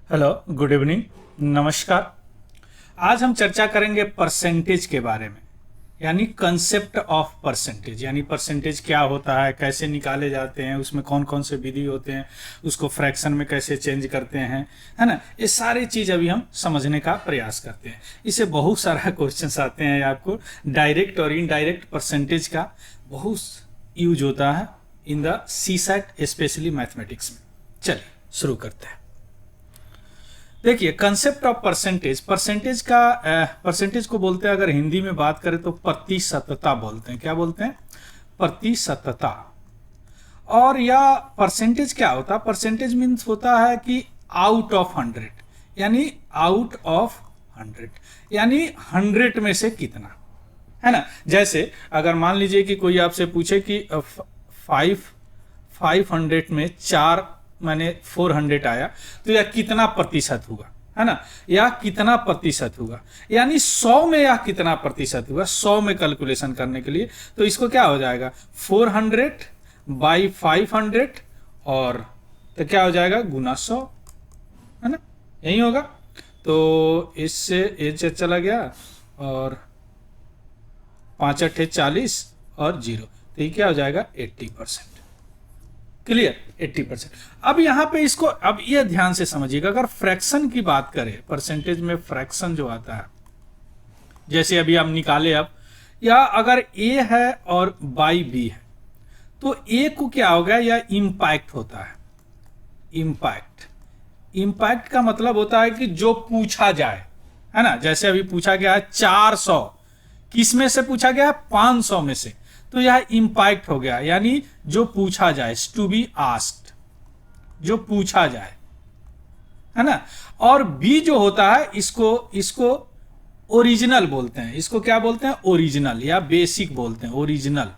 Hello, good evening, नमस्कार। आज हम चर्चा करेंगे परसेंटेज के बारे में, यानी कंसेप्ट ऑफ परसेंटेज। यानी परसेंटेज क्या होता है, कैसे निकाले जाते हैं, उसमें कौन कौन से विधि होते हैं, उसको फ्रैक्शन में कैसे चेंज करते हैं, है ना। ये सारी चीज़ अभी हम समझने का प्रयास करते हैं। इससे बहुत सारा क्वेश्चंस आते हैं आपको। डायरेक्ट और इनडायरेक्ट परसेंटेज का बहुत यूज होता है in the CSAT, specially mathematics में। चलिए शुरू करते हैं। देखिए, कंसेप्ट ऑफ परसेंटेज, परसेंटेज को बोलते हैं, अगर हिंदी में बात करें तो प्रतिशतता बोलते हैं। क्या बोलते हैं? प्रतिशतता। और या परसेंटेज क्या होता है? परसेंटेज मीन्स होता है कि आउट ऑफ 100, यानी आउट ऑफ 100, यानी 100 में से कितना, है ना। जैसे अगर मान लीजिए कि कोई आपसे पूछे कि 500 में 4 मैंने 400 आया, तो यह कितना प्रतिशत हुआ, है ना। या कितना प्रतिशत हुआ, यानी 100 में यह कितना प्रतिशत हुआ, 100 में कैलकुलेशन करने के लिए तो इसको क्या हो जाएगा, 400 बाई 500, और तो क्या हो जाएगा, गुना 100, है ना, यही होगा। तो इससे ये चला गया, और 5 8 40 और 0, तो ये क्या हो जाएगा, 80%। क्लियर, 80%। अब यहाँ पे इसको, अब ये ध्यान से समझिएगा, अगर फ्रैक्शन की बात करें, परसेंटेज में फ्रैक्शन जो आता है, जैसे अभी हम निकाले, अब या अगर ए है और बाई बी है, तो ए को क्या होगा, या इंपैक्ट होता है। इंपैक्ट का मतलब होता है कि जो पूछा जाए, है ना। जैसे अभी पूछा गया है 400, किस में से पूछा गया है, 500 में से, तो यह इंपैक्ट हो गया, यानी जो पूछा जाए, टू बी आस्क्ड, जो पूछा जाए, है ना। और बी जो होता है, इसको ओरिजिनल बोलते हैं। इसको क्या बोलते हैं, ओरिजिनल, या बेसिक बोलते हैं, ओरिजिनल,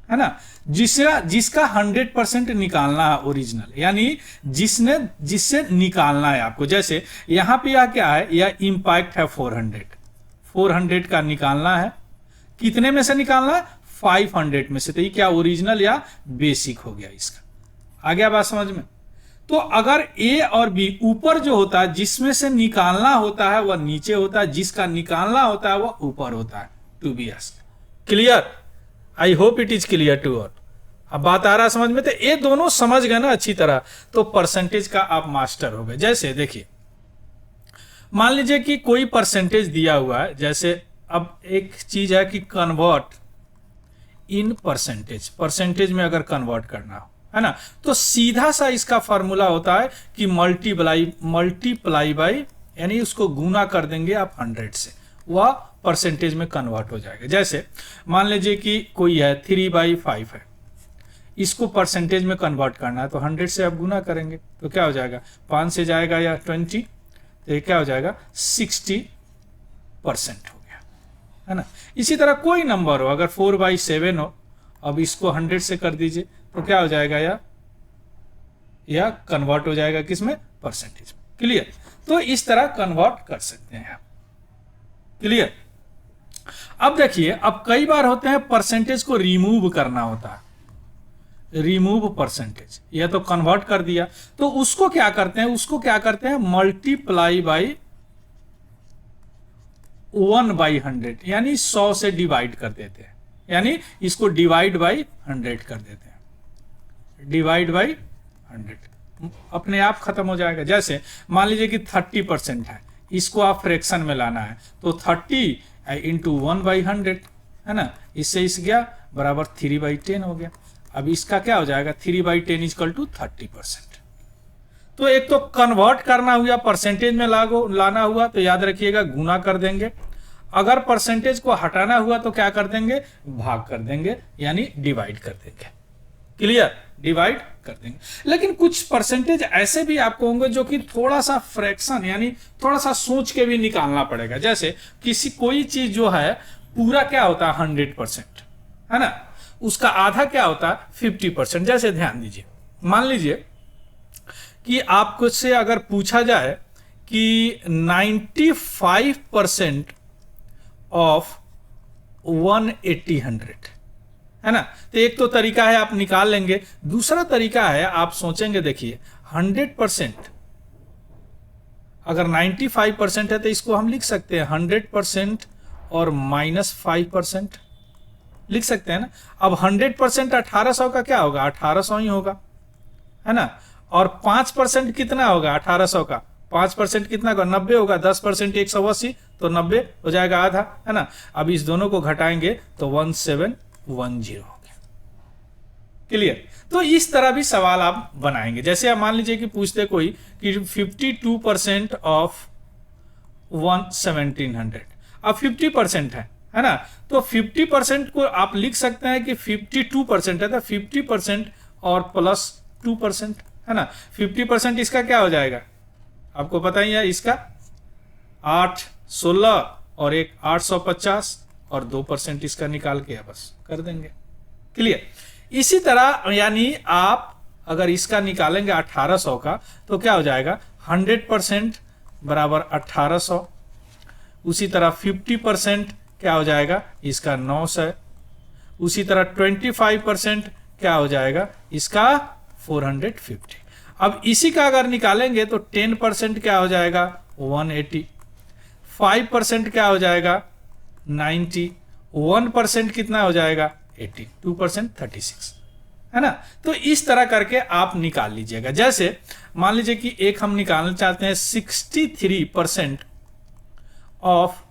है ना। जिसका 100% निकालना है, ओरिजिनल, यानी जिससे निकालना है आपको। जैसे यहां पे यह क्या है, यह इंपैक्ट है 400 का निकालना है। कितने में से निकालना है, 500 में से। तो ये क्या, ओरिजिनल या बेसिक हो गया इसका। आ गया बात समझ में। तो अगर ए और बी, ऊपर जो होता है जिसमें से निकालना होता है वह नीचे होता है, जिसका निकालना होता है वह ऊपर होता है, to be asked. Clear? I hope it is clear to all. अब बात आ रहा समझ में? तो ये दोनों समझ गए ना अच्छी तरह, तो परसेंटेज का आप मास्टर हो गए। जैसे देखिए, मान लीजिए कि कोई परसेंटेज दिया हुआ है, जैसे अब एक चीज है कि कन्वर्ट इन परसेंटेज में अगर कन्वर्ट करना हो, है ना, तो सीधा सा इसका फॉर्मूला होता है कि मल्टीप्लाई बाई, यानी उसको गुना कर देंगे आप 100 से, वह परसेंटेज में कन्वर्ट हो जाएगा। जैसे मान लीजिए कि कोई है 3/5 है, इसको परसेंटेज में कन्वर्ट करना है, तो 100 से आप गुना करेंगे तो क्या हो जाएगा, 5 से जाएगा या 20, तो ये क्या हो जाएगा, 60% हो गया, है ना। इसी तरह कोई नंबर हो, अगर 4/7 हो, अब इसको 100 से कर दीजिए तो क्या हो जाएगा, या कन्वर्ट हो जाएगा किसमें, परसेंटेज में। क्लियर? तो इस तरह कन्वर्ट कर सकते हैं आप। क्लियर? अब देखिए, अब कई बार होते हैं परसेंटेज को रिमूव करना होता है, रिमूव परसेंटेज, या तो कन्वर्ट कर दिया, तो उसको क्या करते हैं, मल्टीप्लाई बाई 1/100, यानी 100 से डिवाइड कर देते हैं, यानी इसको डिवाइड बाई 100 कर देते हैं, डिवाइड बाई 100, अपने आप खत्म हो जाएगा। जैसे मान लीजिए कि 30% है, इसको आप फ्रैक्शन में लाना है, तो 30 इंटू 1/100, है ना, इससे इस गया बराबर 3/10 हो गया। अब इसका क्या हो जाएगा, 3/10 इक्वल टू 30%। तो एक तो कन्वर्ट करना हुआ, परसेंटेज में लाना हुआ, तो याद रखिएगा गुना कर देंगे। अगर परसेंटेज को हटाना हुआ तो क्या कर देंगे, भाग कर देंगे, यानी डिवाइड कर देंगे। क्लियर? डिवाइड कर देंगे। लेकिन कुछ परसेंटेज ऐसे भी आपको होंगे जो कि थोड़ा सा फ्रैक्शन, यानी थोड़ा सा सोच के भी निकालना पड़ेगा। जैसे कोई चीज जो है पूरा क्या होता है 100%, है ना, उसका आधा क्या होता है 50%। जैसे ध्यान दीजिए, मान लीजिए कि आपको से अगर पूछा जाए कि 95% ऑफ 180/100, है ना, तो एक तो तरीका है आप निकाल लेंगे, दूसरा तरीका है आप सोचेंगे, देखिए 100% अगर 95% है तो इसको हम लिख सकते हैं 100% और -5% लिख सकते हैं ना। अब 100% 1800 का क्या होगा, 1800 ही होगा, है ना। और 5% कितना होगा 1800 का, 5% कितना होगा 90 होगा, 10% 180 तो 90 हो जाएगा आधा, है ना। अब इस दोनों को घटाएंगे तो 1710 हो गया। क्लियर। तो इस तरह भी सवाल आप बनाएंगे। जैसे आप मान लीजिए कि पूछते कोई कि 52% ऑफ 1700, अब 50% है ना, तो 50% को आप लिख सकते हैं कि 52% है तो 50% और प्लस 2%, है ना। 50% इसका क्या हो जाएगा, आपको पता ही है, इसका 8, 16 और एक 850 और 2% इसका निकाल के बस कर देंगे। क्लियर। इसी तरह यानी आप अगर इसका निकालेंगे 1800 का तो क्या हो जाएगा 100% बराबर 1800, उसी तरह 50% क्या हो जाएगा इसका 900, उसी तरह 25% क्या हो जाएगा इसका 450। अब इसी का अगर निकालेंगे तो 10% क्या हो जाएगा 180, 5% क्या हो जाएगा 90, 1% कितना हो जाएगा 80, 2% 36, है ना। तो इस तरह करके आप निकाल लीजिएगा। जैसे मान लीजिए कि एक हम निकालना चाहते हैं 63% ऑफ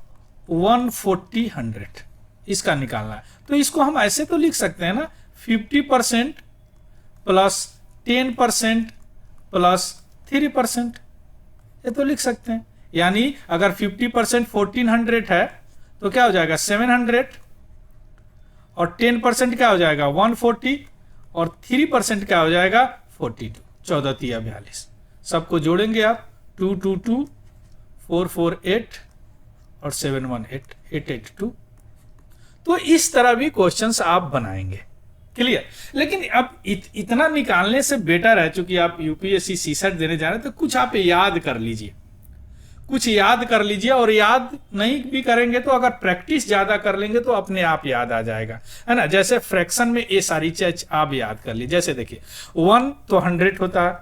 140 इसका निकालना है, तो इसको हम ऐसे तो लिख सकते हैं ना 50% प्लस 10% प्लस 3%, ये तो लिख सकते हैं। यानी अगर 50% 1400 है तो क्या हो जाएगा 700 और 10% क्या हो जाएगा 140 और 3% क्या हो जाएगा 42, 14 तिया 42। सबको जोड़ेंगे आप 222 448 और 718 882। तो इस तरह भी क्वेश्चंस आप बनाएंगे। क्लियर। लेकिन अब इतना निकालने से बेटर है, चूंकि आप यूपीएससी सीसेट देने जा रहे हैं, तो कुछ आप याद कर लीजिए, कुछ याद कर लीजिए। और याद नहीं भी करेंगे तो अगर प्रैक्टिस ज्यादा कर लेंगे तो अपने आप याद आ जाएगा, है ना। जैसे फ्रैक्शन में ये सारी चीज आप याद कर लीजिए। जैसे देखिए 1 तो 100 होता है,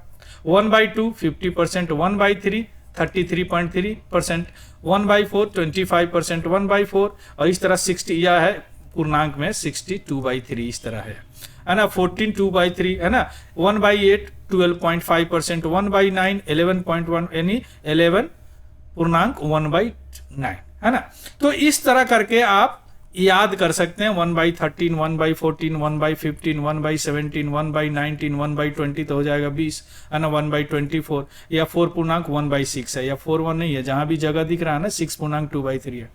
1/2 50%, 1/3 33.3%, 1/4 25%, 1/4 और इस तरह 60, यह है पूर्णांक में 62/3 इस तरह है ना। 14 2/3 है ना, 1/8 12.5%, 1/9 11.1 यानी 11 पूर्णांक 1/9, है ना। तो इस तरह करके आप याद कर सकते हैं 1/13 1/14 1/15 1/17 1/19 1/20 तो हो जाएगा 20, है ना। 1/24 या 4 पूर्णांक 1/6 है, या 4 1 नहीं है, जहां भी जगह दिख रहा है ना 6 पूर्णांक 2/3 है,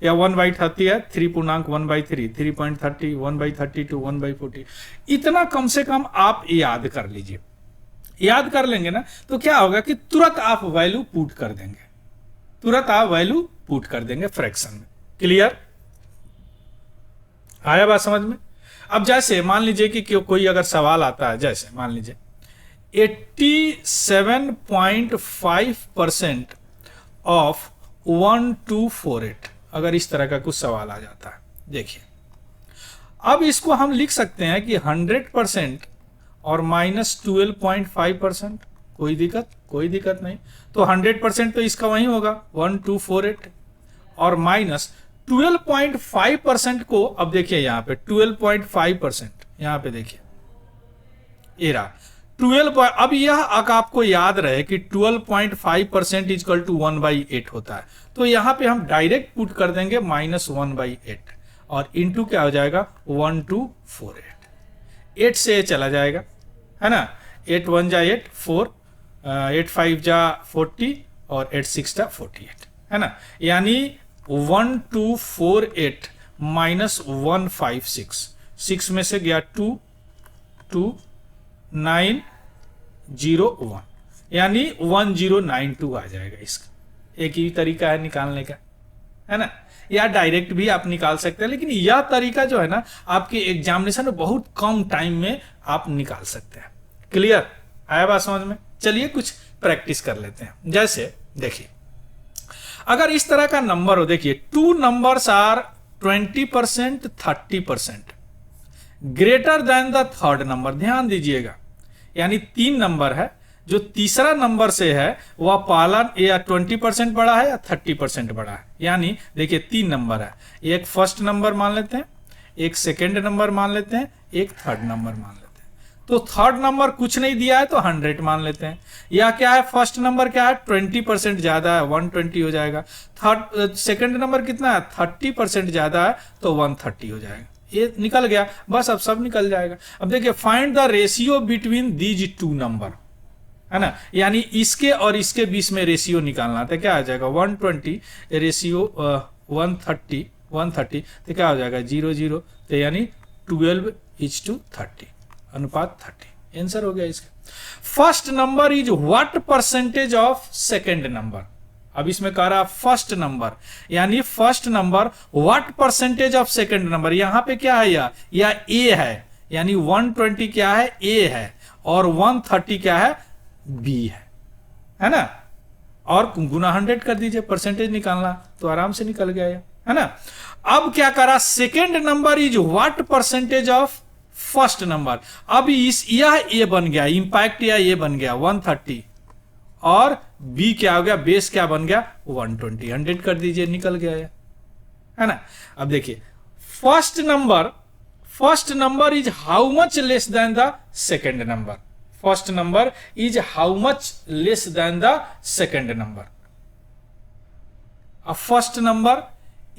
या 1/30 है 3 पूर्णांक 1/3 3.30 1/32 1/40। इतना कम से कम आप याद कर लीजिए। याद कर लेंगे ना तो क्या होगा कि तुरंत आप वैल्यू पुट कर देंगे, तुरंत आप वैल्यू पुट कर देंगे फ्रैक्शन में। क्लियर। आया बात समझ में। अब जैसे मान लीजिए कि कोई अगर सवाल आता है, जैसे मान लीजिए 87.5% ऑफ 1248, अगर इस तरह का कुछ सवाल आ जाता है, देखिए अब इसको हम लिख सकते हैं कि 100% और -12.5%, कोई दिक्कत नहीं। तो 100% तो इसका वही होगा 1248 और माइनस 12.5% को, अब देखिए यहाँ पे 12.5%, यहाँ पे देखिए ये रहा 12। अब यह आपको याद रहे कि 12.5% इक्वल टू 1/8 होता है, तो यहाँ पे हम डायरेक्ट पुट कर देंगे -1/8 और इंटू क्या हो जाएगा 1248। 8 से ये चला जाएगा, है ना। 8 1 जा 8 4, 8 5 जा 40 और 8 6 जा 48, है ना। यानी 1248 माइनस 156, 6 में से गया 2 2 901, यानी 1092 आ जाएगा। इसका एक ही तरीका है निकालने का, है ना। या डायरेक्ट भी आप निकाल सकते हैं, लेकिन यह तरीका जो है ना आपके एग्जामिनेशन में बहुत कम टाइम में आप निकाल सकते हैं। क्लियर। आया बात समझ में। चलिए कुछ प्रैक्टिस कर लेते हैं। जैसे देखिए अगर इस तरह का नंबर हो, देखिए 2 numbers are 20% 30% greater than the third number. ध्यान दीजिएगा, यानी 3 नंबर है जो तीसरा नंबर से है वह पहला या 20% बड़ा है या 30% बड़ा है। यानी देखिए 3 नंबर है, एक फर्स्ट नंबर मान लेते हैं, एक सेकेंड नंबर मान लेते हैं, एक थर्ड नंबर मान लेते हैं। तो थर्ड नंबर कुछ नहीं दिया है तो 100 मान लेते हैं। या क्या है, फर्स्ट नंबर क्या है 20% ज्यादा है 120 हो जाएगा। थर्ड सेकेंड नंबर कितना है 30% ज्यादा है तो 130 हो जाएगा। ये निकल गया, बस अब सब निकल जाएगा। अब देखिए find the ratio between these two number, है ना, यानी इसके और इसके बीच में रेशियो निकालना था। क्या आ जाएगा 120 रेशियो 130 तो क्या हो जाएगा 0 तो यानी 12:30 अनुपात 30। आंसर हो गया इसका। First number is what percentage of second number. अब इसमें कह रहा फर्स्ट नंबर, यानी first number what percentage of second number. यहां पे क्या है या ए है, यानी 120 क्या है ए है और 130 क्या है बी है ना। और गुना 100 कर दीजिए, परसेंटेज निकालना तो आराम से निकल गया है ना। अब क्या करा, second number is what percentage of first number. अब यह ए बन गया, इंपैक्ट या ए बन गया 130 और बी क्या हो गया, बेस क्या बन गया 120। 100 कर दीजिए, निकल गया है ना। अब देखिए first number is how much less than the second number. First number is how much less than the second number. अब first number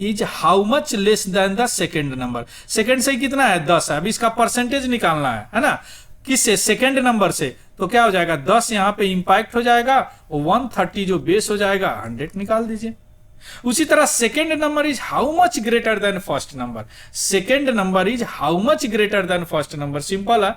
is how much less than the second number. Second से कितना है 10 है। अब इसका percentage निकालना है ना, किससे, सेकेंड नंबर से। तो क्या हो जाएगा 10 यहां पे इंपैक्ट हो जाएगा और 130 जो बेस हो जाएगा 100 निकाल दीजिए। उसी तरह second number is how much greater than first number. Second number is how much greater than first number. Simple है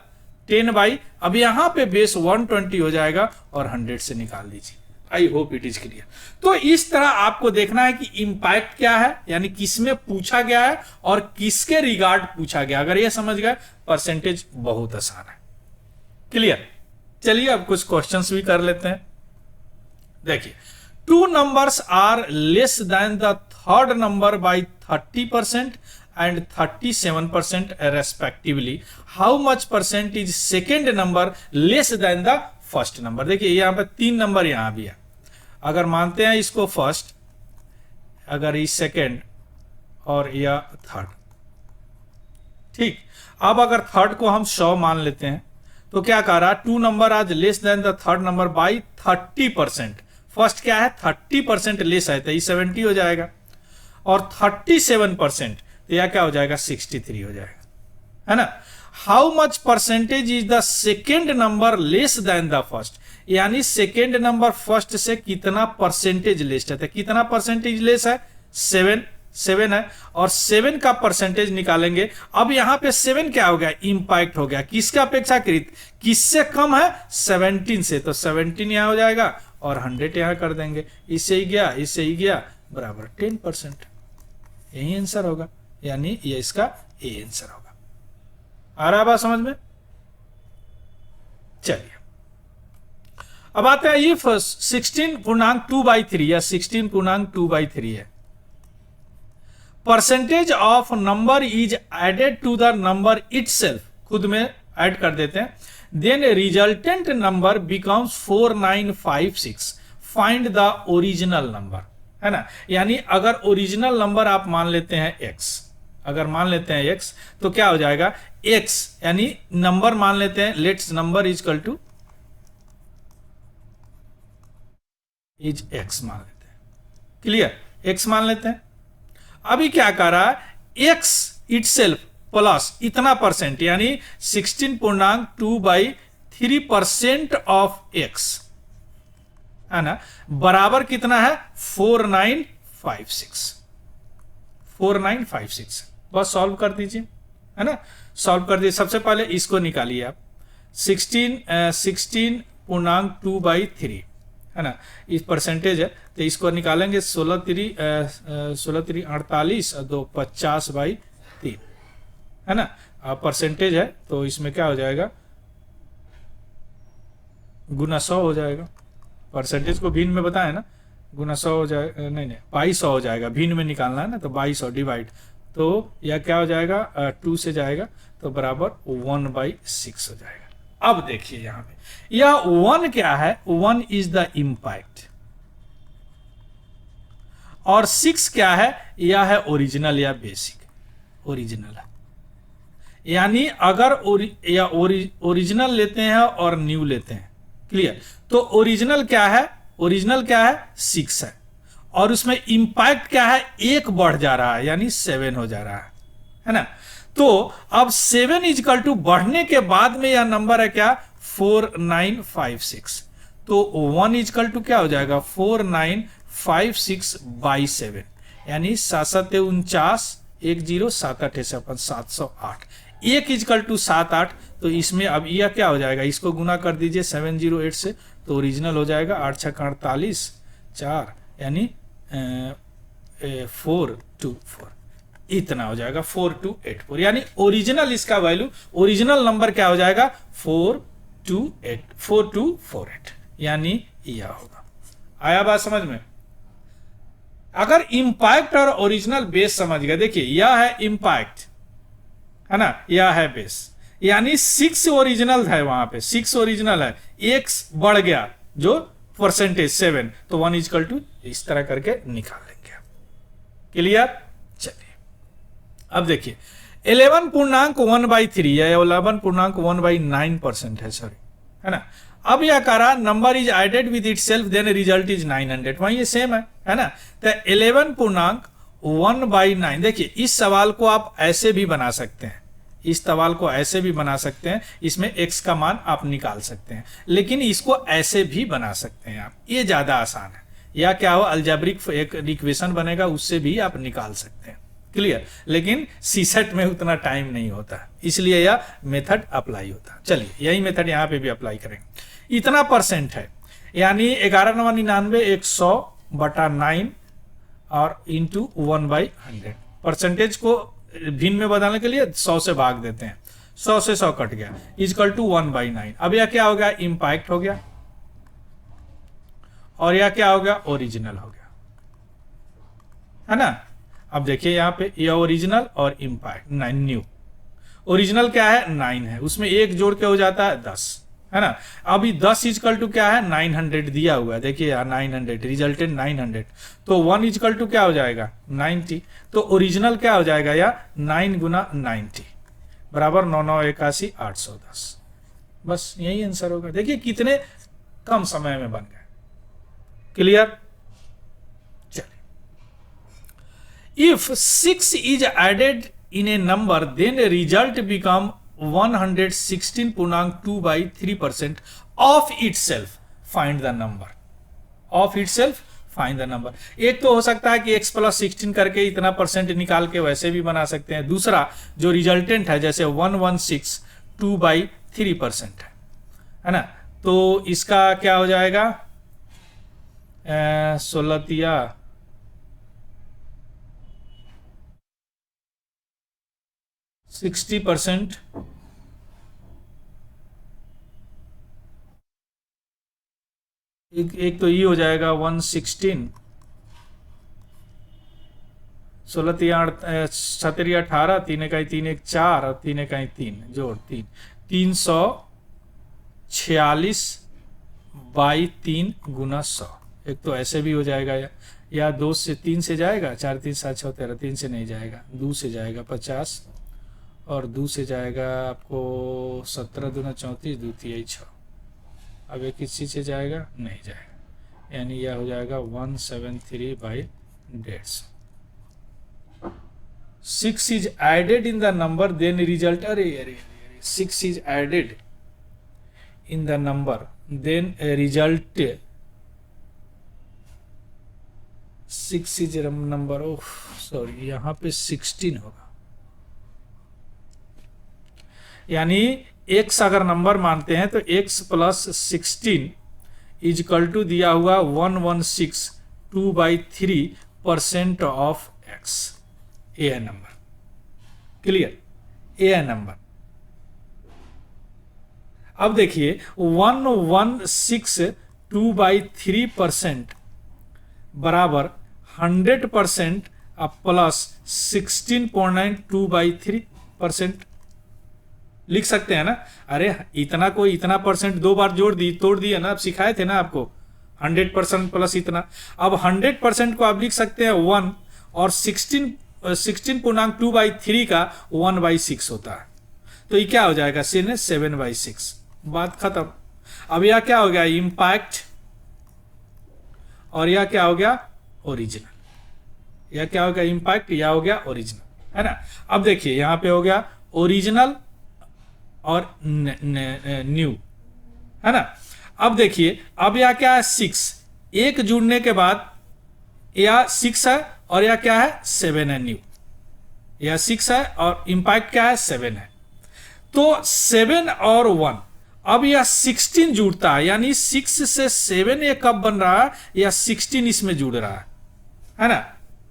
10/। अब यहां पे बेस 120 हो जाएगा और 100 से निकाल दीजिए। आई होप इट इज क्लियर। तो इस तरह आपको देखना है कि इंपैक्ट क्या है, यानी किसमें पूछा गया है और किसके रिगार्ड पूछा गया। अगर ये समझ गए परसेंटेज बहुत आसान है। क्लियर। चलिए अब कुछ क्वेश्चंस भी कर लेते हैं। देखिए 2 numbers are less than the third number by 30% and 37% respectively. How much percent is second number less than the first number? देखिए यहां पर 3 नंबर यहां भी है। अगर मानते हैं इसको फर्स्ट, अगर ये सेकेंड और या थर्ड, ठीक। अब अगर थर्ड को हम 100 मान लेते हैं तो क्या कह रहा, 2 नंबर आज less than the third number by 30%। First क्या है 30% लेस है तो ये 70 हो जाएगा और 37% तो यह क्या हो जाएगा 63 हो जाएगा, है ना। How much percentage is the second number less than the first, यानी सेकेंड नंबर फर्स्ट से कितना परसेंटेज लेस है। तो कितना परसेंटेज लेस है 7 है और 7 का परसेंटेज निकालेंगे। अब यहां पे 7 क्या हो गया इंपैक्ट हो गया, किसके अपेक्षाकृत, किससे कम है 17 से। तो 17 यहां हो जाएगा और 100 यहां कर देंगे, इससे ही गया बराबर 10%। यही आंसर होगा, यानी ये इसका ए आंसर होगा। आ रहा बात समझ में। चलिए अब आते हैं इफ 16.2/3 या 16.2/3 है, percentage of number is added to the number itself, खुद में ऐड कर देते हैं, then resultant number becomes 4956, find the original number, है ना। यानी अगर ओरिजिनल नंबर आप मान लेते हैं x, अगर मान लेते हैं x तो क्या हो जाएगा x, यानी नंबर मान लेते हैं, let's number is equal two is x मान लेते हैं। क्लियर, x मान लेते हैं। अभी क्या कर रहा है x इटसेल्फ प्लस इतना परसेंट, यानी 16.2/3% ऑफ x, है ना, बराबर कितना है 4956। बस सॉल्व कर दीजिए, है ना, सॉल्व कर दीजिए। सबसे पहले इसको निकालिए आप, 16.2/3, है ना, इस परसेंटेज है तो इसको निकालेंगे 16×3 48 और 2 50/3, है ना। परसेंटेज है तो इसमें क्या हो जाएगा गुना 100 हो जाएगा। परसेंटेज को भिन्न में बताए ना, गुना 100 हो जाएगा, नहीं 2200 हो जाएगा, भिन्न में निकालना है ना, तो 2200 डिवाइड, तो यह क्या हो जाएगा 2 से जाएगा तो बराबर 1/6 हो जाएगा। अब देखिए यहां पे यह 1 क्या है, 1 इज द इम्पैक्ट, और 6 क्या है, यह है ओरिजिनल या बेसिक। ओरिजिनल है, यानी अगर ओरिजिनल लेते हैं और न्यू लेते हैं, क्लियर, तो ओरिजिनल क्या है, ओरिजिनल क्या है 6 है, और उसमें इंपैक्ट क्या है, 1 बढ़ जा रहा है यानी 7 हो जा रहा है ना। तो अब 7 इजकल टू बढ़ने के बाद में यह नंबर है क्या, 4956, तो 1 इजकल टू क्या हो जाएगा 4956 बाई 7, यानी 7 1 0 7 8 708, 1 इजकल टू 7 8, तो इसमें अब यह क्या हो जाएगा, इसको गुना कर दीजिए 708 से, तो ओरिजिनल हो जाएगा 8 6 48 4, यानी 424, इतना हो जाएगा 4284, यानी ओरिजिनल इसका वैल्यू, ओरिजिनल नंबर क्या हो जाएगा 4248, यानी यह होगा। आया बात समझ में? अगर इंपैक्ट और ओरिजिनल बेस समझ गए, देखिए यह है इंपैक्ट है ना, यह है बेस, यानी 6 ओरिजिनल है, वहां पे 6 ओरिजिनल है, 1 बढ़ गया जो परसेंटेज 7, तो 1 इजकल टू इस तरह करके निकाल लेंगे। क्लियर? चलिए अब देखिए 11.1/3 या 11.1/9% है, सॉरी, है ना। अब यह कह रहा number is added with itself then result is 900, वहीं ये सेम है ना। तो 11.1/9, देखिए इस सवाल को आप ऐसे भी बना सकते हैं, इस सवाल को ऐसे भी बना सकते हैं, इसमें x का मान आप निकाल सकते हैं, लेकिन इसको ऐसे भी बना सकते हैं आप, ये ज्यादा आसान है। या क्या हो, अलजेब्रिक एक इक्वेशन बनेगा, उससे भी आप निकाल सकते हैं, क्लियर। लेकिन सीसेट में उतना टाइम नहीं होता, इसलिए यह मेथड अप्लाई होता। चलिए यही मेथड यहाँ पे भी अप्लाई करेंगे। इतना परसेंट है, यानी 1199 100/9 और इंटू 1/100, परसेंटेज को भिन्न में बदलने के लिए 100 से भाग देते हैं, 100 से 100 कट गया, इजकल टू 1/9। अब यह क्या हो गया, इंपैक्ट हो गया, और यह क्या हो गया, ओरिजिनल हो गया, है ना। अब देखिए यहाँ पे यह ओरिजिनल और इंपैक्ट 9 न्यू, ओरिजिनल क्या है 9 है, उसमें 1 जोड़ के हो जाता है 10, है ना। अभी 10 इजकल टू क्या है 900 दिया हुआ है, देखिए यार 900 रिजल्टेड 900, तो 1 इजकल टू क्या हो जाएगा 90, तो ओरिजिनल क्या हो जाएगा या 9 गुना 90 बराबर 9981 810, बस यही आंसर होगा। देखिए कितने कम समय में बन गए। क्लियर? चलिए, if 6 is added in a number then result become 116.2/3% of itself, find the number of itself, find the number। एक तो हो सकता है कि x + 16 करके इतना परसेंट निकाल के वैसे भी बना सकते हैं, दूसरा जो रिजल्टेंट है जैसे 116.2/3% है ना, तो इसका क्या हो जाएगा 16 60%, एक तो ये हो जाएगा 116, 16 17 18, 3 1 3 1 4 और 3 1 3 जोड़ 3, 346/3 गुना 100, एक तो ऐसे भी हो जाएगा, या 2 से 3 से जाएगा, 4 3 7 6 13, 3 से नहीं जाएगा, 2 से जाएगा 50, और 2 से जाएगा आपको 17 दूना 34, 2 3 6, अब एक किस चीज से जाएगा, नहीं जाएगा, यानी यह हो जाएगा 173/150। 6 is added in the number then result, अरे 6 is added in the number then result, 6 is number, oh sorry यहाँ पे 16 होगा, यानी x अगर नंबर मानते हैं तो x + 16 इजकल टू दिया हुआ 116/2/3% ऑफ x, ए है नंबर। क्लियर? ए है नंबर। अब देखिए 116/2/3% बराबर 100% प्लस 16.92/3%, लिख सकते हैं ना। अरे इतना कोई इतना परसेंट 2 बार जोड़ दी तोड़ दिए ना, आप सिखाए थे ना आपको 100% प्लस इतना। अब 100% को आप लिख सकते हैं 1, और 16.2/3 का 1/6 होता है, तो ये क्या हो जाएगा 7/6, बात खत्म। अब यह क्या हो गया इम्पैक्ट, और यह क्या हो गया ओरिजिनल। यह क्या हो गया इम्पैक्ट, यह हो गया ओरिजिनल, है ना। अब देखिए यहां पे हो गया ओरिजिनल और न्यू, है ना। अब देखिए अब यह क्या है 6, एक जुड़ने के बाद यह 6 है और यह क्या है 7 है न्यू, यह 6 है और इम्पैक्ट क्या है 7 है, तो 7 और 1, अब यह 16 जुड़ता है, यानी 6 से 7 ये कब बन रहा है, या 16 इसमें जुड़ रहा है ना,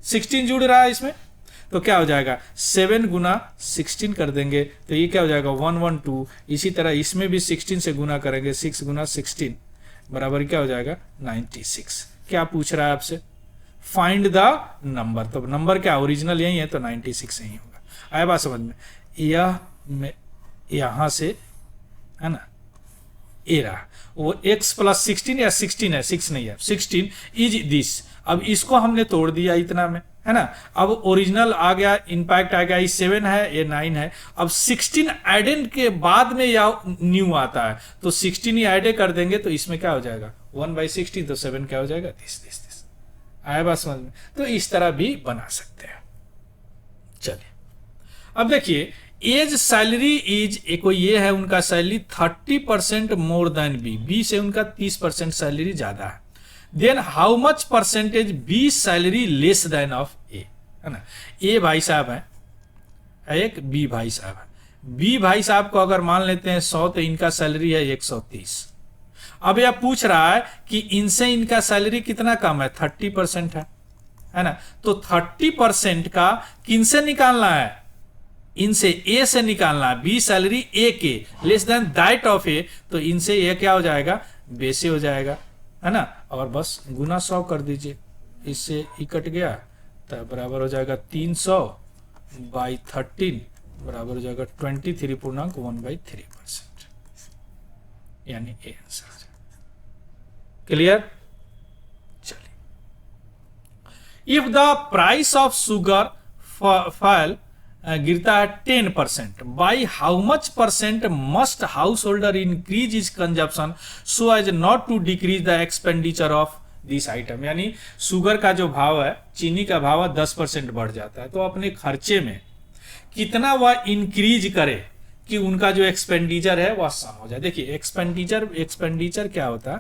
16 जुड़ रहा है इसमें, तो क्या हो जाएगा 7 गुना 16 कर देंगे तो ये क्या हो जाएगा 112। इसी तरह इसमें भी 16 से गुना करेंगे, 6 गुना 16 बराबर क्या हो जाएगा 96। क्या पूछ रहा है आपसे, फाइंड द नंबर, तो नंबर क्या ओरिजिनल यही है तो 96 यही होगा। आया बात समझ में, यह यहां से है ना ए रहा वो x + 16 या 16 है, 6 नहीं है 16 इज दिस। अब इसको हमने तोड़ दिया इतना में, है ना। अब ओरिजिनल आ गया, इम्पैक्ट आ गया, ये 7 है ये 9 है। अब 16 एडेंड के बाद में या न्यू आता है तो 16 ही एडे कर देंगे तो इसमें क्या हो जाएगा 1/16, तो 7 क्या हो जाएगा दिस। आया बात समझ में, तो इस तरह भी बना सकते हैं। चलिए अब देखिए एज सैलरी इज कोई ये है उनका सैलरी 30% मोर देन बी से उनका 30% सैलरी ज्यादा है। Then how much percentage B salary less than of A, है ना। ए भाई साहब है एक, बी भाई साहब है। बी भाई साहब को अगर मान लेते हैं 100 तो इनका सैलरी है 130। अब यह पूछ रहा है कि इनसे इनका सैलरी कितना कम है 30% है ना। तो 30% का किनसे निकालना है, इनसे ए से निकालना है, बी सैलरी ए के लेस देन दैट ऑफ ए, तो इनसे ये क्या हो जाएगा बे से हो जाएगा, है ना। और बस गुना 100 कर दीजिए, इससे ही कट गया तो बराबर हो जाएगा 300/13 बराबर हो जाएगा 23.1/3%, यानी ए आंसर हो जाएगा। क्लियर। चलिए if the price of sugar fall गिरता है 10%, by how much percent must householder increase is consumption so as not to decrease the expenditure of this item. यानी शुगर का जो भाव है, चीनी का भाव है 10% बढ़ जाता है, तो अपने खर्चे में कितना वह इंक्रीज करे कि उनका जो एक्सपेंडिचर है वह कम हो जाए। देखिए एक्सपेंडिचर क्या होता है,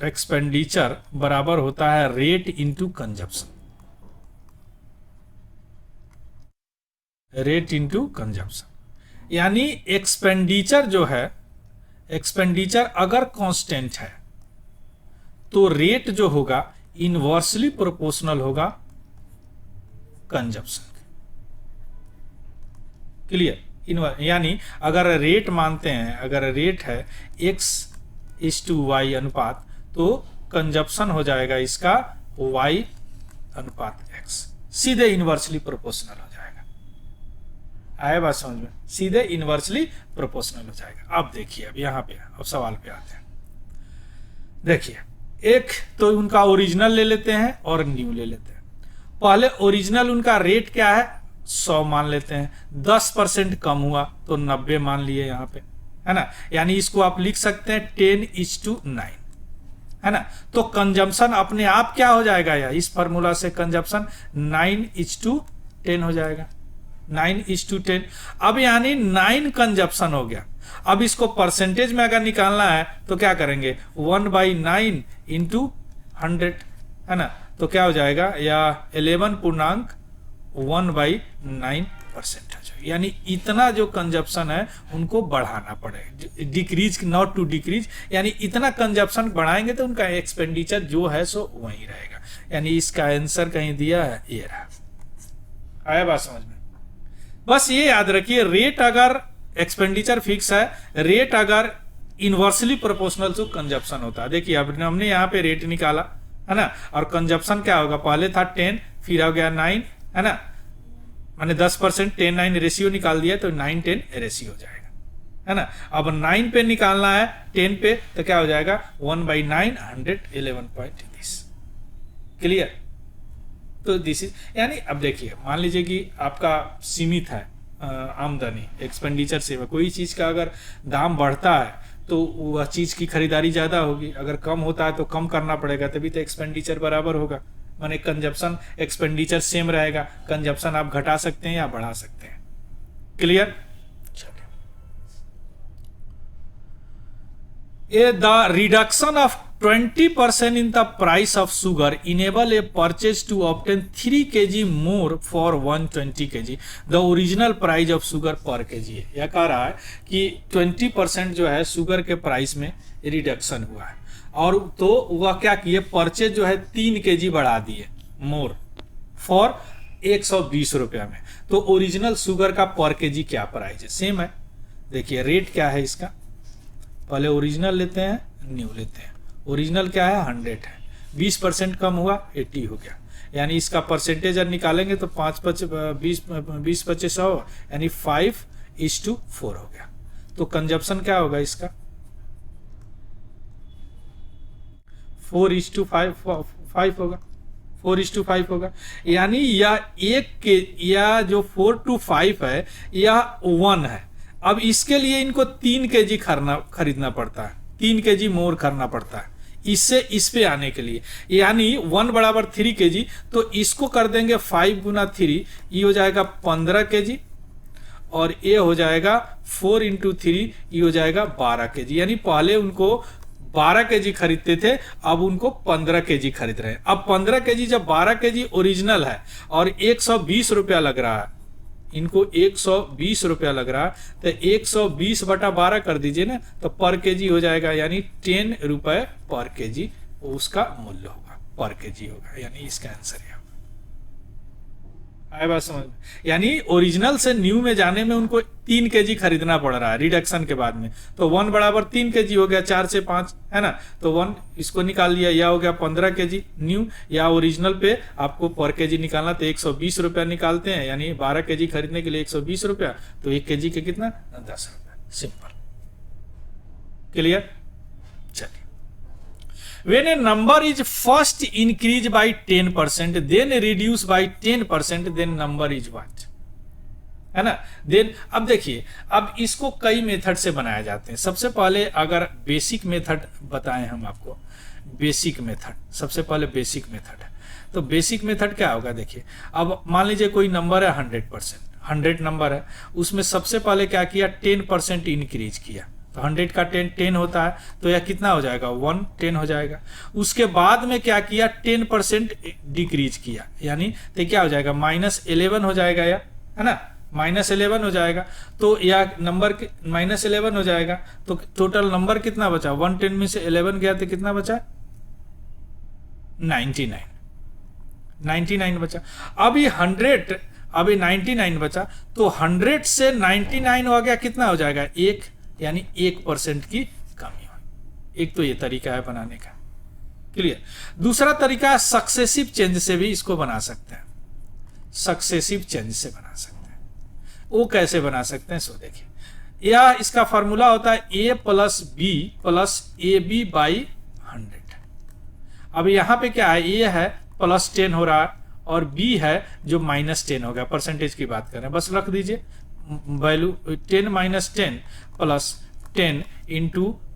एक्सपेंडिचर बराबर होता है rate into consumption, rate into consumption. यानी एक्सपेंडिचर जो है, एक्सपेंडिचर अगर कांस्टेंट है तो रेट जो होगा इनवर्सली प्रोपोर्शनल होगा कंजप्शन। क्लियर। यानी अगर रेट मानते हैं, अगर रेट है x/y अनुपात, तो कंजप्शन हो जाएगा इसका y/x, सीधे इनवर्सली प्रोपोर्शनल हो जाएगा। आया बात समझ में, सीधे इनवर्सली प्रोपोर्शनल हो जाएगा। अब देखिए अब यहां पे अब सवाल पे आते हैं। देखिए एक तो उनका ओरिजिनल ले लेते हैं और न्यू ले लेते हैं। पहले ओरिजिनल उनका रेट क्या है 100 मान लेते हैं, 10% कम हुआ तो 90 मान लिए यहां पे, है ना। यानी इसको आप लिख सकते हैं 10:9, है ना। तो कंजम्पशन अपने आप क्या हो जाएगा, या इस फॉर्मूला से कंजम्पशन 9:10 हो जाएगा, 9:10। अब यानी 9 कंजप्शन हो गया। अब इसको परसेंटेज में अगर निकालना है तो क्या करेंगे 1/9 × 100, है ना। तो क्या हो जाएगा, या 11.1/9% हो जाएगा। यानी इतना जो कंजप्शन है उनको बढ़ाना पड़ेगा, डिक्रीज नॉट टू डिक्रीज, यानी इतना कंजप्शन बढ़ाएंगे तो उनका एक्सपेंडिचर जो है सो वही रहेगा। यानी इसका आंसर कहीं दिया है ये रहा। आया बात समझ में। बस ये याद रखिए रेट अगर एक्सपेंडिचर फिक्स है, रेट अगर इनवर्सली प्रोपोर्शनल टू कंजप्शन होता है। देखिए अब हमने यहाँ पे रेट निकाला, है ना, और कंजप्शन क्या होगा, पहले था 10 फिर हो गया 9, है ना, मैंने 10% 10:9 रेशियो निकाल दिया तो 9:10 रेशियो हो जाएगा, है ना। अब 9 पे निकालना है 10 पे तो क्या हो जाएगा 1/9 111.30। क्लियर। तो दिस इज यानी अब देखिए मान लीजिए कि आपका सीमित है आमदनी, एक्सपेंडिचर से कोई चीज का अगर दाम बढ़ता है तो वह चीज की खरीदारी ज्यादा होगी, अगर कम होता है तो कम करना पड़ेगा, तभी तो एक्सपेंडिचर बराबर होगा। माने कंजप्शन एक्सपेंडिचर सेम रहेगा, कंजप्शन आप घटा सकते हैं या बढ़ा सकते हैं। Clear. The reduction of 20% in the price of sugar enable a purchase to obtain 3 kg more for 120 kg the original price of sugar per kg है। यह कह रहा है कि 20% जो है शुगर के प्राइस में रिडक्शन हुआ है, और तो वह क्या किए परचेज जो है 3 kg बढ़ा दिए मोर फॉर 120 रुपया में। तो ओरिजिनल शुगर का पर केजी क्या प्राइस है, सेम है। देखिए रेट क्या है इसका, पहले ओरिजिनल लेते हैं, न्यू लेते हैं। ओरिजिनल क्या है 100 है, 20% कम हुआ 80 हो गया, यानी इसका परसेंटेज निकालेंगे तो 5-20-25 यानी 5:4 हो गया। तो कंजप्शन क्या होगा इसका 4:5 होगा, 4:5 होगा। यानी यह या जो 4:5 है यह 1 है। अब इसके लिए इनको 3 kg खरीदना पड़ता है, 3 kg मोर करना पड़ता है इससे इस पे आने के लिए, यानी 1 बराबर 3 kg। तो इसको कर देंगे 5 गुना 3, ये हो जाएगा 15 kg, और ये हो जाएगा 4 × 3, ये हो जाएगा 12 kg। यानी पहले उनको 12 kg खरीदते थे, अब उनको 15 kg खरीद रहे हैं। अब 15 kg जब 12 kg ओरिजिनल है और 120 रुपया लग रहा है, इनको 120 रुपया लग रहा है, तो 120/12 कर दीजिए ना, तो पर केजी हो जाएगा, यानी 10 रुपए पर केजी उसका मूल्य होगा, पर केजी होगा, यानी इसका आंसर है। आए बात समझ में। यानी ओरिजिनल से न्यू में जाने में उनको 3 kg खरीदना पड़ रहा है रिडक्शन के बाद में। तो 1 बराबर 3 kg हो गया, 4 से 5 है ना, तो 1 इसको निकाल लिया, यह हो गया 15 kg न्यू, या ओरिजिनल पे आपको पर केजी निकालना तो 120 रुपया निकालते हैं, यानी 12 kg खरीदने के लिए 120 रुपया, तो 1 kg के कितना 10 रुपया, सिंपल। क्लियर। चलिए, when a number is first increased by 10% then reduce by 10% then number is what, है ना। देन अब देखिए, अब इसको कई मेथड से बनाए जाते हैं। सबसे पहले अगर बेसिक मेथड बताएं हम आपको, बेसिक मेथड, सबसे पहले बेसिक मेथड है। तो बेसिक मेथड क्या होगा, देखिए अब मान लीजिए कोई नंबर है 100%, 100 नंबर है, उसमें सबसे पहले क्या किया 10% इंक्रीज किया, तो 100 का 10 होता है, तो यह कितना हो जाएगा 110 हो जाएगा। उसके बाद में क्या किया 10% डिक्रीज किया, यानी तो क्या हो जाएगा -11 हो जाएगा, या है ना -11 हो जाएगा। तो यह नंबर -11 हो जाएगा, तो टोटल नंबर कितना बचा 110 में से 11 गया तो कितना बचा 99 बचा। अभी 100 अभी 99 बचा, तो 100 से 99 हो गया, कितना हो जाएगा 1, यानी 1% की कमी हो। एक तो ये तरीका है बनाने का। क्लियर। दूसरा तरीका सक्सेसिव चेंज से भी इसको बना सकते हैं, सक्सेसिव चेंज से बना सकते हैं। वो कैसे बना सकते हैं सो देखिए, यह इसका फॉर्मूला होता है a + b + ab/100। अब यहाँ पे क्या है, a है +10 हो रहा है और b है जो -10 हो गया, परसेंटेज की बात कर रहे हैं, बस रख दीजिए वैल्यू 10 - 10 + 10 ×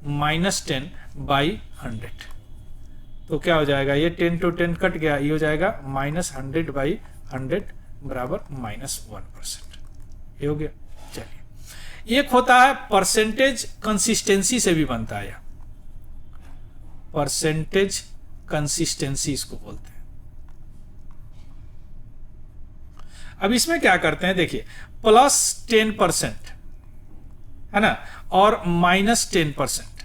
-10/100। तो क्या हो जाएगा, ये 10 to 10 कट गया, ये हो जाएगा -100/100 बराबर -1%। ये हो गया। चलिए, एक होता है परसेंटेज कंसिस्टेंसी से भी बनता है, परसेंटेज कंसिस्टेंसी इसको बोलते हैं। अब इसमें क्या करते हैं, देखिए +10% है ना और -10%,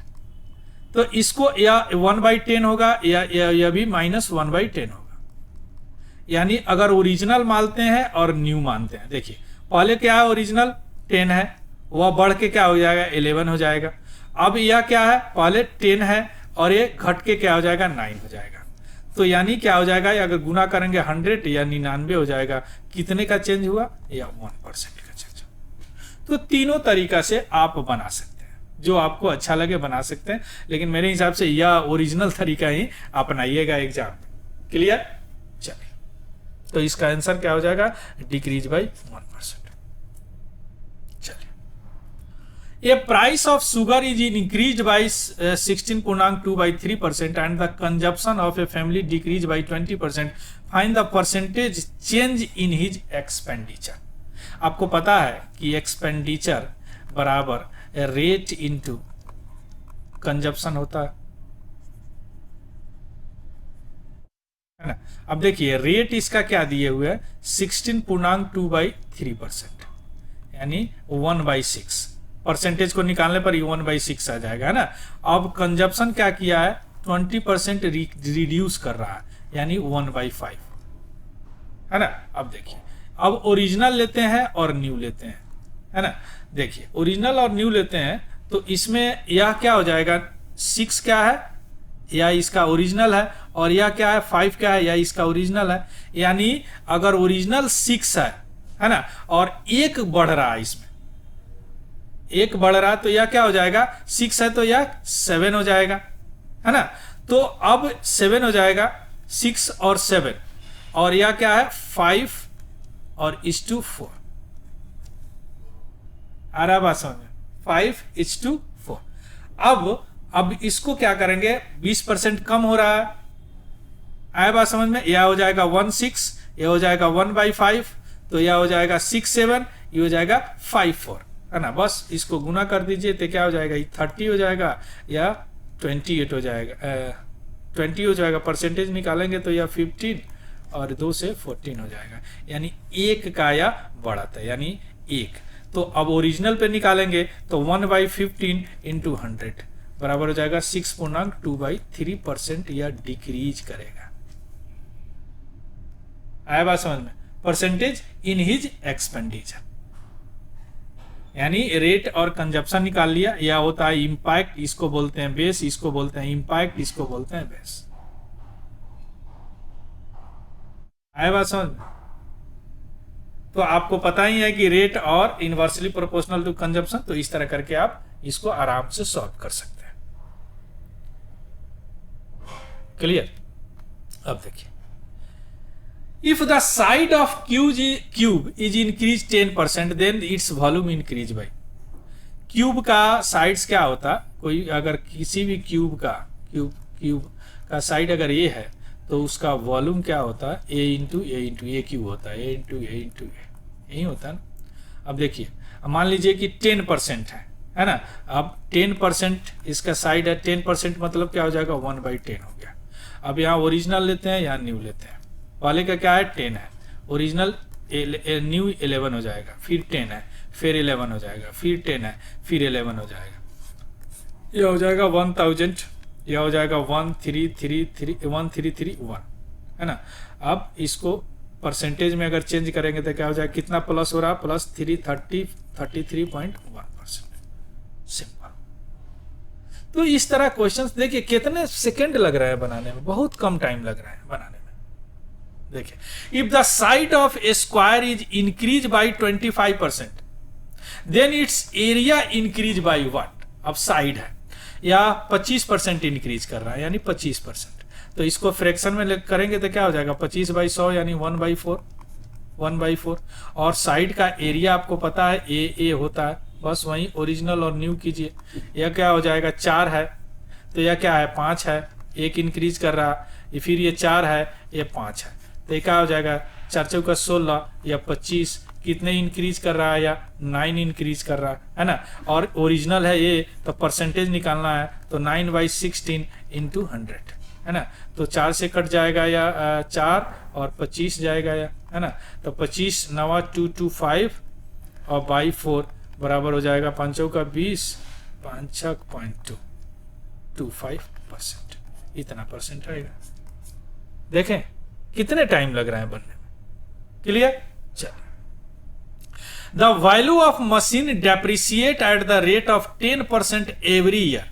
तो इसको या 1/10 होगा या भी -1/10 होगा। यानी अगर ओरिजिनल मानते हैं और न्यू मानते हैं, देखिए पहले क्या है ओरिजिनल 10 है, वह बढ़ के क्या हो जाएगा 11 हो जाएगा। अब यह क्या है, पहले 10 है और ये घट के क्या हो जाएगा 9 हो जाएगा। तो यानी क्या हो जाएगा, अगर गुना करेंगे 100 या 99 हो जाएगा। कितने का चेंज हुआ, या 1% का चेंज। तो तीनों तरीका से आप बना सकते हैं, जो आपको अच्छा लगे बना सकते हैं, लेकिन मेरे हिसाब से यह ओरिजिनल तरीका ही अपनाइएगा एग्जाम में। क्लियर? चलिए, तो इसका आंसर क्या हो जाएगा, decrease by 1%। A price of sugar is increased by 16.2 by 3% and the consumption of a family decreased by 20%. Find the percentage change in his expenditure. आपको पता है कि एक्सपेंडिचर बराबर रेट इनटू कंजप्शन होता है ना। अब देखिए रेट इसका क्या दिए हुए है, 16.2 by 3%, यानी 1/6। परसेंटेज को निकालने पर 1/6 आ जाएगा, है ना। अब कंजप्शन क्या किया है, 20% रिड्यूस कर रहा है, यानी 1/5, है ना। अब देखिए, अब ओरिजिनल लेते हैं और न्यू लेते हैं, है ना। देखिए ओरिजिनल और न्यू लेते हैं, तो इसमें यह क्या हो जाएगा, 6 क्या है, या इसका ओरिजिनल है, और यह क्या है, 5 क्या है, या इसका ओरिजिनल है। यानी अगर ओरिजिनल 6 है ना, और एक बढ़ रहा है, इसमें एक बढ़ रहा, तो यह क्या हो जाएगा, 6 है तो यह 7 हो जाएगा, है ना। तो अब 7 हो जाएगा, 6 और 7, और यह क्या है, 5 और 4। आ रहा बात समझ में, 5:4। अब इसको क्या करेंगे, 20% कम हो रहा है, आया बात समझ में। यह हो जाएगा 1/6, यह हो जाएगा 1/5, तो यह हो जाएगा 6/7, ये हो जाएगा 5/4, है ना। बस इसको गुना कर दीजिए तो क्या हो जाएगा, 30 हो जाएगा या 28 हो जाएगा, 20 हो जाएगा। परसेंटेज निकालेंगे तो यह 15 और 2 से 14 हो जाएगा, यानी 1 का या बढ़त है, यानी 1। तो अब ओरिजिनल पे निकालेंगे तो 1/15 इंटू 100 बराबर हो जाएगा 6.2 by 3%, या डिक्रीज करेगा। आया बात समझ में। परसेंटेज इन हिज एक्सपेंडिचर, यानी रेट और कंजप्शन निकाल लिया। यह होता है इंपैक्ट, इसको बोलते हैं बेस, इसको बोलते हैं इंपैक्ट, इसको बोलते हैं बेस। आया बात समझ में। तो आपको पता ही है कि रेट और इनवर्सली प्रोपोर्शनल टू कंजप्शन, तो इस तरह करके आप इसको आराम से सॉल्व कर सकते हैं। क्लियर? अब देखिए, if the side of cube is increased 10%, then its volume increase by। Cube का साइड्स क्या होता, कोई अगर किसी भी क्यूब का साइड अगर ये है, तो उसका वॉल्यूम क्या होता है, a इंटू ए क्यूब होता है, a इंटू ए यही होता है ना। अब देखिए, मान लीजिए कि 10% है ना। अब 10% इसका साइड है, 10% मतलब क्या हो जाएगा, 1/10 हो गया। अब यहाँ ओरिजिनल लेते हैं, यहाँ न्यू लेते हैं। वाले का क्या है, 10 है, ओरिजिनल न्यू 11 हो जाएगा, फिर 10 है, फिर 11 हो जाएगा, फिर 10 है, फिर 11 हो जाएगा। यह हो जाएगा 1000, यह हो जाएगा 1331, है ना। अब इसको परसेंटेज में अगर चेंज करेंगे तो क्या हो जाएगा, कितना प्लस हो रहा है, प्लस 33.1%। सिंपल। तो इस तरह क्वेश्चंस देखिए कितने सेकंड लग रहा है बनाने में, बहुत कम टाइम लग रहा है बनाने में। देखिए, if the side of a square is increase by 25%, then its area increase by what. अब साइड है या 25% इंक्रीज कर रहा है, यानी 25%। तो इसको फ्रैक्शन में करेंगे तो क्या हो जाएगा, 25/100, यानी 1/4। और साइड का एरिया आपको पता है ए होता है, बस वही ओरिजिनल और न्यू कीजिए। यह क्या हो जाएगा, 4 है, तो यह क्या है, 5 है, 1 इंक्रीज कर रहा है, फिर ये 4 है, ये 5 है, तो ये क्या हो जाएगा, 4 चौका 16 या 25, कितने इंक्रीज कर रहा है, या 9 इंक्रीज कर रहा है ना। और ओरिजिनल है ये, तो परसेंटेज निकालना है, तो 9/16 इंटू 100, है ना। तो 4 से कट जाएगा या 4 और 25 जाएगा, या है ना। तो 25 9 225 और बाई 4 बराबर हो जाएगा 5 चौका 20, 5.25%, इतना परसेंट रहेगा। देखें कितने टाइम लग रहा है बनने में। क्लियर? चलिए, the value of machine depreciate at the rate of 10% every year,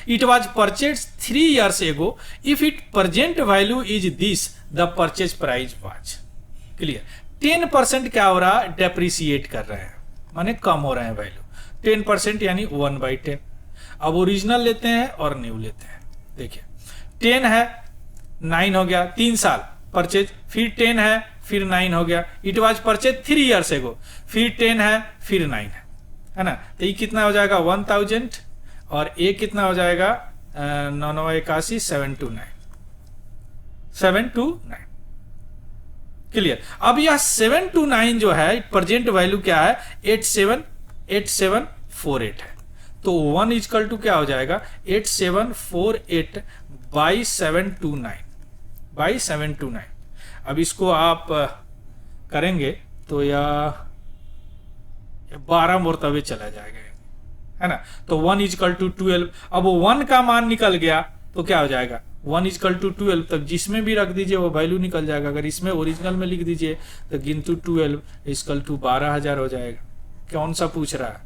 it was purchase 3 years ago, if it present value is this the purchase price was. Clear. 10% क्या हो रहा है, डेप्रिसिएट कर रहे हैं, माने कम हो रहे हैं वैल्यू। 10% यानी 1/10। अब ओरिजिनल लेते हैं और न्यू लेते हैं। देखिए 10 है, 9 हो गया, 3 साल परचेज, फिर 10 है, फिर 9 हो गया। It was purchase 3 years ago, फिर 10 है, फिर 9 है ना। तो ये कितना हो जाएगा 1000, और ये कितना हो जाएगा 981, 729। क्लियर। अब यह 729 जो है प्रेजेंट वैल्यू क्या है 8748 है। तो 1 इक्वल टू क्या हो जाएगा 8748 बाई 729। अब इसको आप करेंगे तो यह 12 मरतबे चला जाएगा, है ना। तो 1 इक्वल टू 12। अब 1 का मान निकल गया तो क्या हो जाएगा 1 इक्वल टू 12 तक जिसमें भी रख दीजिए वो वैल्यू निकल जाएगा। अगर इसमें ओरिजिनल में लिख दीजिए तो गिनटू 12 इक्वल टू 12,000 हो जाएगा। कौन सा पूछ रहा है,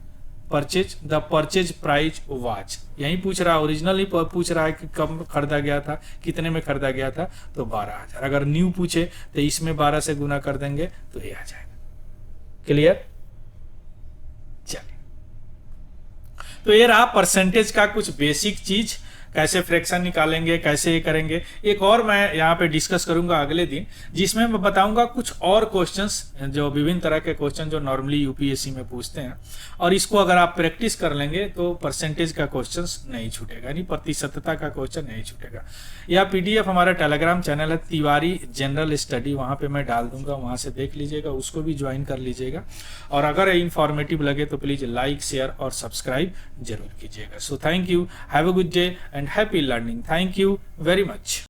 purchase, the purchase price watch, यही पूछ रहा है। ओरिजिनल ही पूछ रहा है कि कब खरीदा गया था, कितने में खरीदा गया था, तो 12,000। अगर न्यू पूछे तो इसमें 12 से गुना कर देंगे तो ये आ जाएगा। क्लियर। चलिए, तो ये रहा परसेंटेज का कुछ बेसिक चीज, कैसे फ्रैक्शन निकालेंगे, कैसे ये करेंगे। एक और मैं यहाँ पे डिस्कस करूंगा अगले दिन, जिसमें मैं बताऊंगा कुछ और क्वेश्चंस, जो विभिन्न तरह के क्वेश्चन जो नॉर्मली यूपीएससी में पूछते हैं, और इसको अगर आप प्रैक्टिस कर लेंगे तो परसेंटेज का क्वेश्चंस नहीं छूटेगा, यानी प्रतिशतता का क्वेश्चन नहीं छूटेगा। यह पीडीएफ हमारा टेलीग्राम चैनल है तिवारी जनरल स्टडी, वहाँ पे मैं डाल दूंगा, वहाँ से देख लीजिएगा, उसको भी ज्वाइन कर लीजिएगा। और अगर इंफॉर्मेटिव लगे तो प्लीज लाइक, शेयर और सब्सक्राइब जरूर कीजिएगा। So thank you, have a good day and happy learning. Thank you very much.